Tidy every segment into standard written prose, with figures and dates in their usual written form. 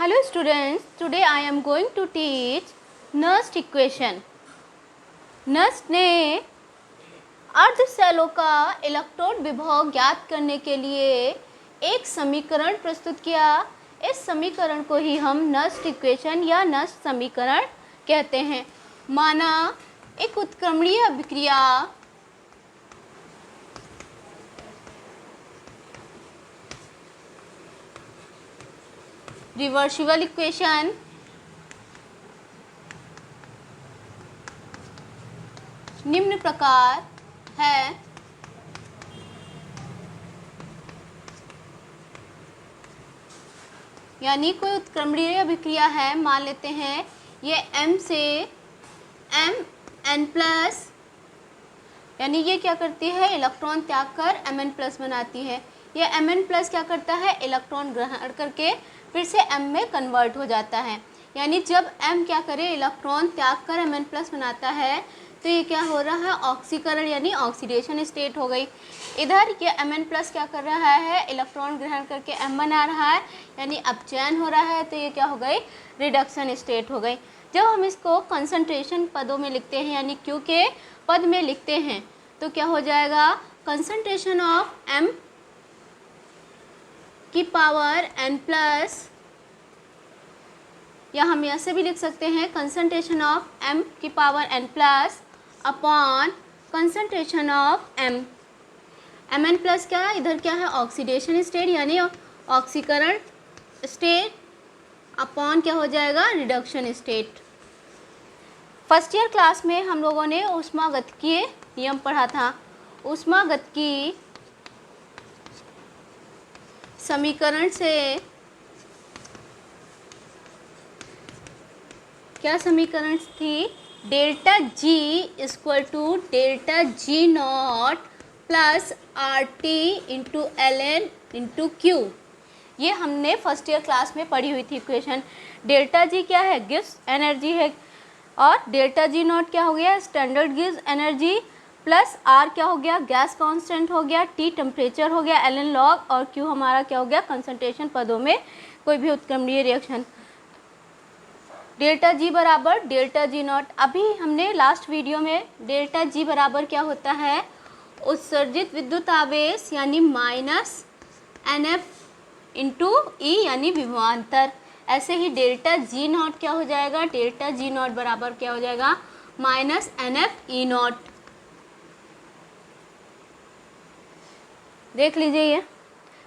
Hello students, today I am going to teach Nernst equation. Nernst ने अर्धशैलों का electron विभव ज्ञात करने के लिए एक समीकरण प्रस्तुत किया। इस समीकरण को ही हम नर्स्ट इक्वेशन या नर्स्ट समीकरण कहते हैं। माना एक उत्क्रमणीय अभिक्रिया रिवर्सिबल इक्वेशन निम्न प्रकार है। यानी कोई उत्क्रमणीय अभिक्रिया है, मान लेते हैं ये M से Mn+, यानी ये क्या करती है, इलेक्ट्रॉन त्याग कर Mn+ बनाती है। ये Mn+ क्या करता है, इलेक्ट्रॉन ग्रहण करके फिर से M में कन्वर्ट हो जाता है। यानी जब M क्या करे, इलेक्ट्रॉन त्याग कर Mn+ बनाता है, तो ये क्या हो रहा है, ऑक्सीकरण यानी ऑक्सीडेशन स्टेट हो गई। इधर ये Mn+ क्या कर रहा है, इलेक्ट्रॉन ग्रहण करके M बना रहा है, यानी अपचयन हो रहा है, तो ये क्या हो गई, रिडक्शन स्टेट हो गई। जब हम इसको कंसंट्रेशन पदों में लिखते हैं, यानी Q के पद में लिखते हैं, तो क्या हो जाएगा, कंसंट्रेशन ऑफ M की पावर n+, या हम ऐसे भी लिख सकते हैं कंसंट्रेशन ऑफ M की power n+ upon concentration of M। Mn+ क्या है, इधर क्या है, ऑक्सीडेशन स्टेट यानी ऑक्सीकरण स्टेट अपॉन क्या हो जाएगा, reduction state. First year class में हम लोगों ने ऊष्मागतिकीय नियम पढ़ा था। ऊष्मागतिकी समीकरण से क्या समीकरण थी, delta G equal to delta G0 plus RT into LN into Q। ये हमने फर्स्ट ईयर क्लास में पढ़ी हुई थी इक्वेशन। डेल्टा G क्या है, गिव्स एनर्जी है, और डेल्टा G0 क्या हो गया, standard gives energy, plus R क्या हो गया, गैस कांस्टेंट हो गया, T टेम्परेचर हो गया, LN लॉग, और Q हमारा क्या हो गया, कंसंट्रेशन पदों में कोई भी उत्क्रमणीय रिएक्शन। डेल्टा G बराबर डेल्टा G0। अभी हमने लास्ट वीडियो में डेल्टा G बराबर क्या होता है, उत्सर्जित विद्युत आवेश यानी -NF इंटू E यानी विभवांतर। ऐसे ही डेल्टा G0 क्या हो जाएगा, डेल्टा G0 बराबर क्या हो जाएगा, -NF E0। देख लीजिए, ये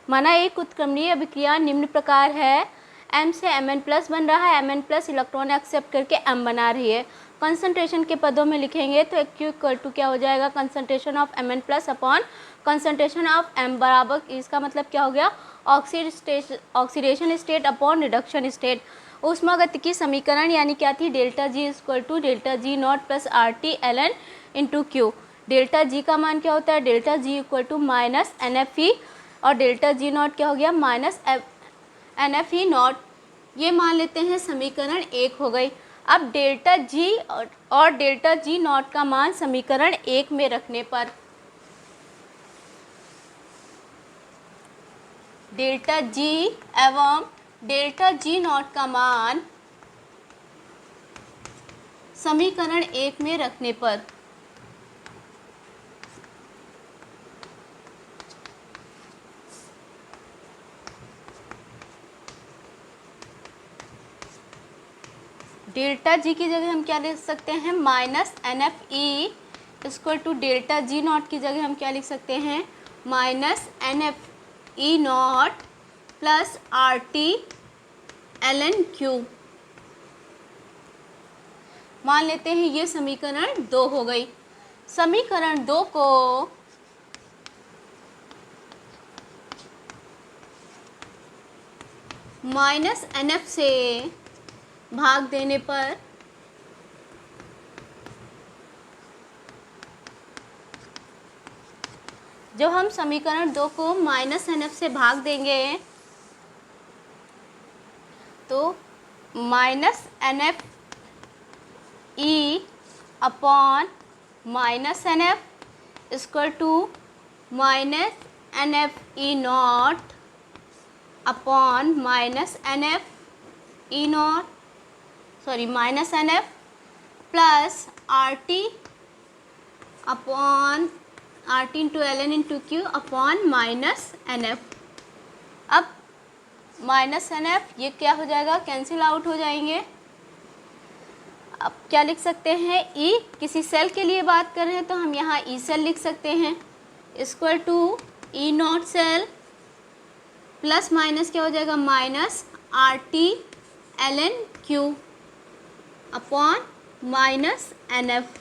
माना एक उत्क्रमणीय अभिक्रिया निम्न प्रकार है। M से Mn+ बन रहा है, Mn+ इलेक्ट्रॉन एक्सेप्ट करके M बना रही है। कंसंट्रेशन के पदों में लिखेंगे तो Q इक्वल टू क्या हो जाएगा, concentration of Mn+ upon concentration of M बराबर, इसका मतलब क्या हो गया, oxidation state upon reduction state. ऊष्मागतिकी समीकरण यानी क्या थी, delta G equal to delta G0 plus RT LN into Q। Delta G का मान क्या होता है, delta G equal to -NFE, और डेल्टा G0 क्या हो गया, -NFE0। ये मान लेते हैं समीकरण 1 हो गई। अब डेल्टा G और डेल्टा G0 का मान समीकरण 1 में रखने पर डेल्टा G एवं डेल्टा G0 का मान समीकरण 1 में रखने पर डेल्टा G की जगह हम क्या लिख सकते हैं, -NFE equal to delta G0 की जगह हम क्या लिख सकते हैं, -NFE0 plus RT LN Q। मान लेते हैं ये समीकरण 2 हो गई। समीकरण 2 को -NF से भाग देने पर जब हम समीकरण 2 को -NF से भाग देंगे तो -NFE upon -NF equal to -NFE0 upon -NF E naught minus N F plus R T upon R T into L N into Q upon minus N F. अब माइनस एन एफ ये क्या हो जाएगा, cancel out हो जाएंगे। अब क्या लिख सकते हैं, ई किसी सेल के लिए बात कर रहे हैं तो हम यहाँ ई सेल लिख सकते हैं, equal to E naught cell plus minus क्या हो जाएगा, minus R T L N Q upon minus N F.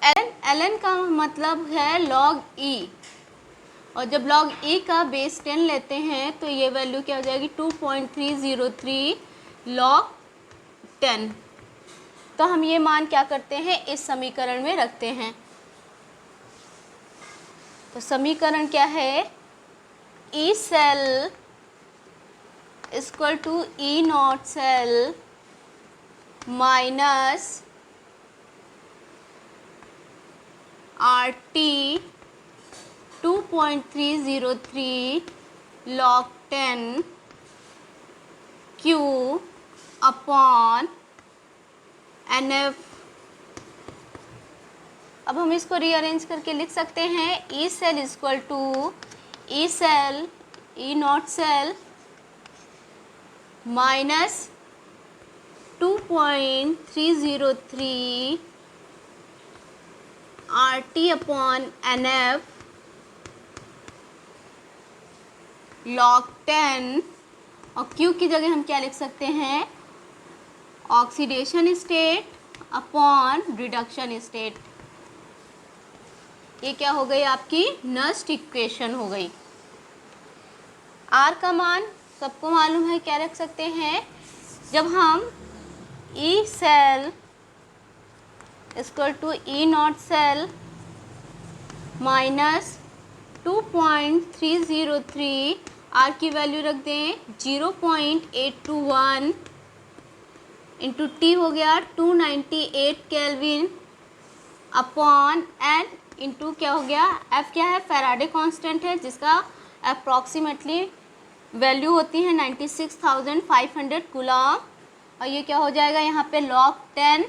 L N का मतलब है लॉग ई, और जब लॉग ई का बेस 10 लेते हैं तो ये वैल्यू क्या हो जाएगी, 2.303 लॉग 10। तो हम ये मान क्या करते हैं, इस समीकरण में रखते हैं। तो समीकरण क्या है, E cell equal to E naught cell minus R T 2.303 log 10 Q upon N F. अब हम इसको रीअरेंज करके लिख सकते हैं, E cell equal to E cell E naught cell minus 2.303 R T upon N F log 10, और Q की जगह हम क्या लिख सकते हैं, oxidation state upon reduction state. ये क्या हो गई, आपकी नस्ट इक्वेशन हो गई। R का मान सबको मालूम है, क्या रख सकते हैं, जब हम E cell equal to E naught cell minus 2.303 R की वैल्यू रख दें 0.821 इंटू टी हो गया 298 केल्विन अपॉन एन इंटू क्या हो गया, एफ क्या है, फैराडे कांस्टेंट है जिसका अप्रॉक्सीमेटली वैल्यू होती है 96,500 कूलम, और ये क्या हो जाएगा यहाँ पे log 10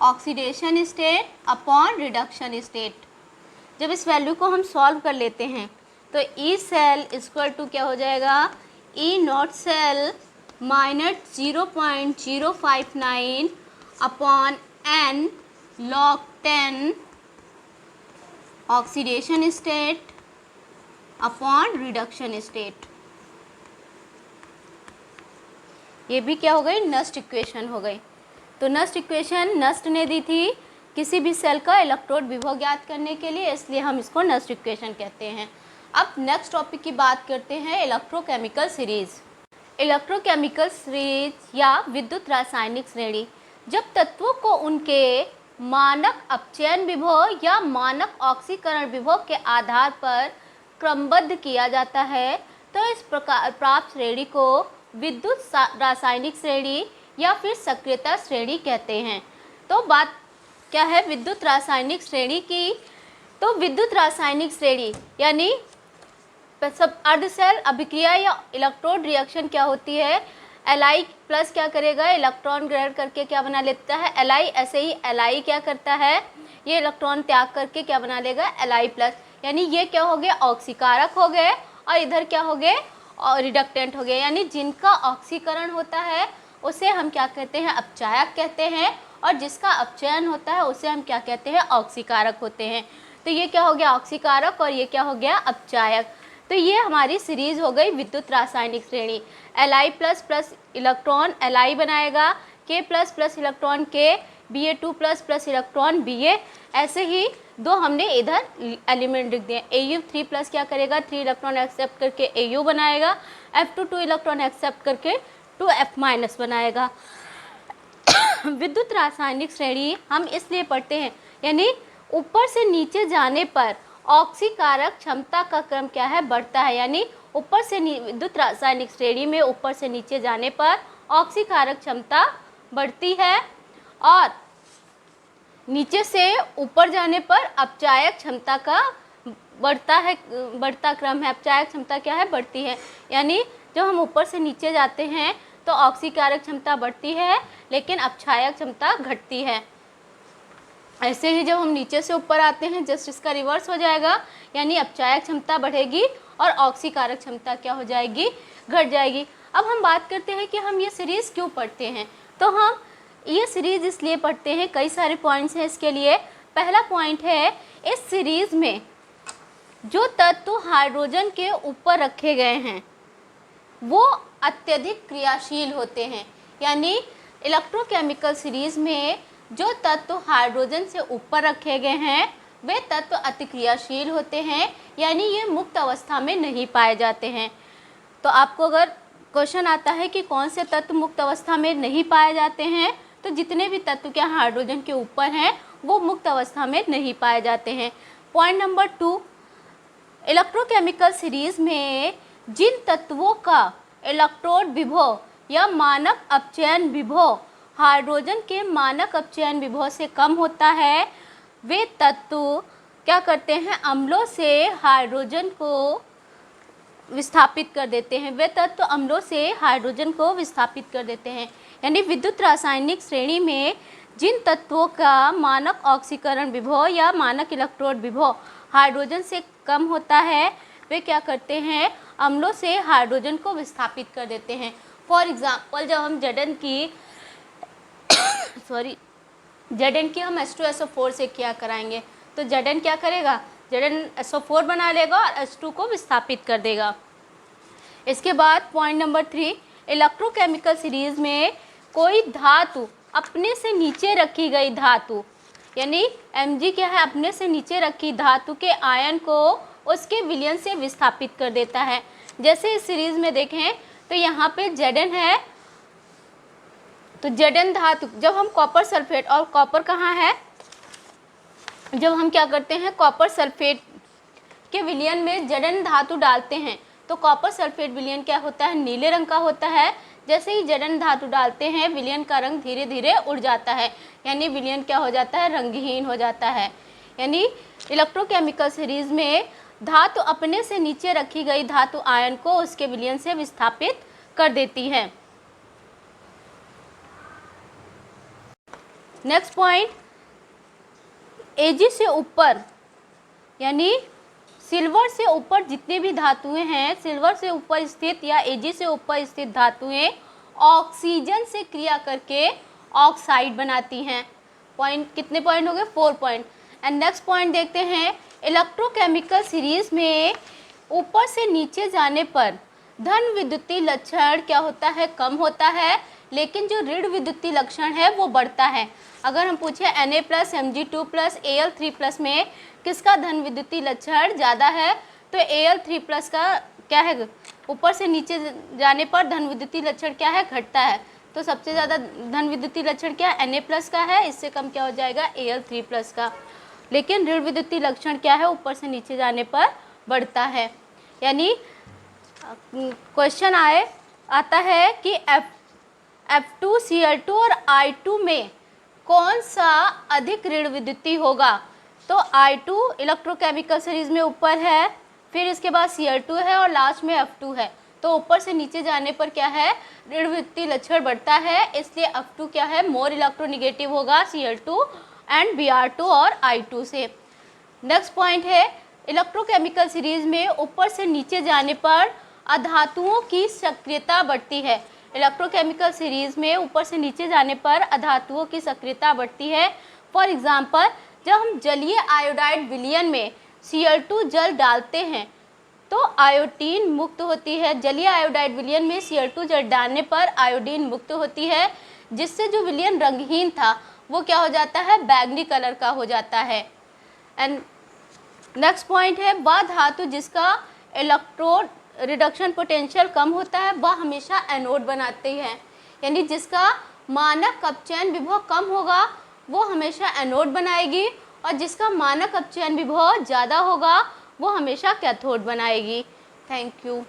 oxidation state upon reduction state. जब इस वैल्यू को हम सॉल्व कर लेते हैं तो ई सेल इक्वल टू क्या हो जाएगा, E naught cell minus 0.059 upon n log 10 oxidation state upon reduction state. ये भी क्या हो गई, नस्ट इक्वेशन हो गई। तो नस्ट इक्वेशन नस्ट ने दी थी किसी भी सेल का इलेक्ट्रोड विभव ज्ञात करने के लिए, इसलिए हम इसको नस्ट इक्वेशन कहते हैं। अब नेक्स्ट टॉपिक की बात करते हैं, इलेक्ट्रोकेमिकल सीरीज। इलेक्ट्रोकेमिकल सीरीज या विद्युत रासायनिक श्रेणी, जब तत्वों को उनके मानक अपचयन विभव या मानक ऑक्सीकरण विभव के आधार पर क्रमबद्ध किया जाता है तो इस प्रकार प्राप्त श्रेणी को विद्युत रासायनिक श्रेणी या फिर सक्रियता श्रेणी कहते हैं। तो बात क्या है विद्युत रासायनिक श्रेणी की, तो विद्युत रासायनिक श्रेणी यानी सब अर्धसेल अभिक्रिया या इलेक्ट्रोड रिएक्शन क्या होती है, Li प्लस क्या करेगा, इलेक्ट्रॉन ग्रहण करके क्या बना लेता है Li, ऐसे ही Li क्या करता है, ये इलेक्ट्रॉन त्याग करके क्या बना लेगा Li प्लस, यानी ये क्या हो गया, ऑक्सीकारक हो गए, और इधर क्या हो गए, और रिडक्टेंट हो गए, यानी जिनका ऑक्सीकरण होता है उसे हम क्या कहते हैं, अपचायक कहते हैं, और जिसका अपचयन होता है उसे हम क्या कहते हैं, ऑक्सीकारक होते हैं। तो ये क्या हो गया, ऑक्सीकारक, और ये क्या हो गया, अपचायक। तो ये हमारी सीरीज हो गई विद्युत रासायनिक श्रेणी। Li plus plus electron Li बनाएगा, K plus plus electron K, Ba2 plus plus electron Ba, ऐसे ही दो हमने इधर एलिमेंट लिख दिए। Au3 प्लस क्या करेगा, 3 इलेक्ट्रॉन एक्सेप्ट करके Au बनाएगा, F2 2 इलेक्ट्रॉन एक्सेप्ट करके 2F माइनस बनाएगा। विद्युत रासायनिक श्रेणी हम इसलिए पढ़ते हैं, यानी ऊपर से नीचे जाने पर ऑक्सीकारक क्षमता का क्रम क्या है, बढ़ता है, यानी ऊपर से विद्युत रासायनिक श्रेणी में ऊपर से नीचे जाने पर ऑक्सीकारक क्षमता बढ़ती है, और नीचे से ऊपर जाने पर अपचायक क्षमता का बढ़ता क्रम है, अपचायक क्षमता क्या है, बढ़ती है। यानी जब हम ऊपर से नीचे जाते हैं तो ऑक्सीकारक क्षमता बढ़ती है लेकिन अपक्षायक क्षमता घटती है। ऐसे ही जब हम नीचे से ऊपर आते हैं जस्ट इसका रिवर्स हो जाएगा, यानी अपचायक क्षमता बढ़ेगी और ऑक्सीकारक क्षमता क्या हो जाएगी, घट जाएगी। अब हम बात करते हैं कि हम ये सीरीज़ क्यों पढ़ते हैं। तो हम ये सीरीज़ इसलिए पढ़ते हैं, कई सारे पॉइंट्स हैं इसके लिए। पहला पॉइंट है, इस सीरीज़ में जो तत्व हाइड्रोजन के ऊपर रखे गए हैं वो अत्यधिक क्रियाशील होते हैं। यानी इलेक्ट्रोकेमिकल सीरीज़ में जो तत्व हाइड्रोजन से ऊपर रखे गए हैं वे तत्व अतिक्रियाशील होते हैं, यानी ये मुक्त अवस्था में नहीं पाए जाते हैं। तो आपको अगर क्वेश्चन आता है कि कौन से तत्व मुक्त अवस्था में नहीं पाए जाते हैं, तो जितने भी तत्व क्या हाइड्रोजन के ऊपर हैं वो मुक्त अवस्था में नहीं पाए जाते हैं। पॉइंट नंबर 2, इलेक्ट्रोकेमिकल सीरीज़ में जिन तत्वों का इलेक्ट्रोड विभव या मानक अपचयन विभव हाइड्रोजन के मानक अपचयन विभव से कम होता है, वे तत्व क्या करते हैं, अम्लों से हाइड्रोजन को विस्थापित कर देते हैं। वे तत्व अम्लों से हाइड्रोजन को विस्थापित कर देते हैं। यानी विद्युत रासायनिक श्रेणी में जिन तत्वों का मानक ऑक्सीकरण विभव या मानक इलेक्ट्रोड विभव हाइड्रोजन से कम होता है, वे क्या करते हैं, अम्लों से हाइड्रोजन को विस्थापित कर देते हैं। फॉर एग्जाम्पल, जब हम Zn की हम H2SO4 से क्या कराएंगे, तो Zn क्या करेगा, Zn SO4 बना लेगा और H2 को विस्थापित कर देगा। इसके बाद पॉइंट नंबर 3, इलेक्ट्रोकेमिकल सीरीज में कोई धातु अपने से नीचे रखी गई धातु, यानी Mg क्या है, अपने से नीचे रखी धातु के आयन को उसके विलयन से विस्थापित कर देता है। जैसे इस सीरीज में देखें तो यहाँ पे Zn है, तो Zn धातु, जब हम कॉपर सल्फेट, और कॉपर कहाँ है, जब हम क्या करते हैं कॉपर सल्फेट के विलयन में Zn धातु डालते हैं तो कॉपर सल्फेट विलयन क्या होता है, नीले रंग का होता है। जैसे ही Zn धातु डालते हैं विलयन का रंग धीरे धीरे उड़ जाता है, यानी विलयन क्या हो जाता है, रंगहीन हो जाता है। यानी इलेक्ट्रोकेमिकल सीरीज में धातु अपने से नीचे रखी गई धातु आयन को उसके विलयन से विस्थापित कर देती है। नेक्स्ट पॉइंट, Ag से ऊपर, यानी सिल्वर से ऊपर जितने भी धातुएं हैं, सिल्वर से ऊपर स्थित या Ag से ऊपर स्थित धातुएं ऑक्सीजन से क्रिया करके ऑक्साइड बनाती हैं। पॉइंट कितने पॉइंट हो गए, 4 पॉइंट। एंड नेक्स्ट पॉइंट देखते हैं, इलेक्ट्रोकेमिकल सीरीज में ऊपर से नीचे जाने पर धन विद्युतीय लक्षण क्या होता है, कम होता है, लेकिन जो ऋण विद्युतीय लक्षण है वो बढ़ता है। अगर हम पूछे Na+ Mg2+ Al3+ में किसका धन विद्युतीय लक्षण ज़्यादा है, तो Al3+ का क्या है, ऊपर से नीचे जाने पर धन विद्युतीय लक्षण क्या है, घटता है। तो सबसे ज़्यादा धन विद्युतीय लक्षण क्या है, Na+ का है, इससे कम क्या हो जाएगा, Al3+ का। लेकिन ऋण विद्युतीय लक्षण क्या है, ऊपर से नीचे जाने पर बढ़ता है। यानी क्वेश्चन आता है कि F2Cl2 और I2 में कौन सा अधिक ऋण विद्युतीय होगा, तो I2 इलेक्ट्रोकेमिकल सीरीज में ऊपर है, फिर इसके बाद Cl2 है और लास्ट में F2 है। तो ऊपर से नीचे जाने पर क्या है, ऋण विद्युतीय लक्षण बढ़ता है, इसलिए F2 क्या है, मोर इलेक्ट्रोनिगेटिव होगा Cl2 एंड Br2 और I2 से। नेक्स्ट पॉइंट है, इलेक्ट्रोकेमिकल सीरीज में ऊपर से नीचे जाने पर अधातुओं की सक्रियता बढ़ती है। इलेक्ट्रोकेमिकल सीरीज में ऊपर से नीचे जाने पर अधातुओं की सक्रियता बढ़ती है। फॉर एग्जांपल, जब हम जलीय आयोडाइड विलयन में Cl2 जल डालते हैं तो आयोडीन मुक्त होती है। जलीय आयोडाइड विलयन में Cl2 जल डालने पर आयोडीन मुक्त होती है, जिससे जो विलयन रंगहीन था वो क्या हो जाता है, बैंगनी कलर का हो जाता है। एंड नेक्स्ट पॉइंट है, वह धातु जिसका इलेक्ट्रोड रिडक्शन पोटेंशियल कम होता है वह हमेशा एनोड बनाती है। यानी जिसका मानक अपचयन विभव कम होगा वो हमेशा एनोड बनाएगी, और जिसका मानक अपचयन विभव ज़्यादा होगा वो हमेशा कैथोड बनाएगी। Thank you.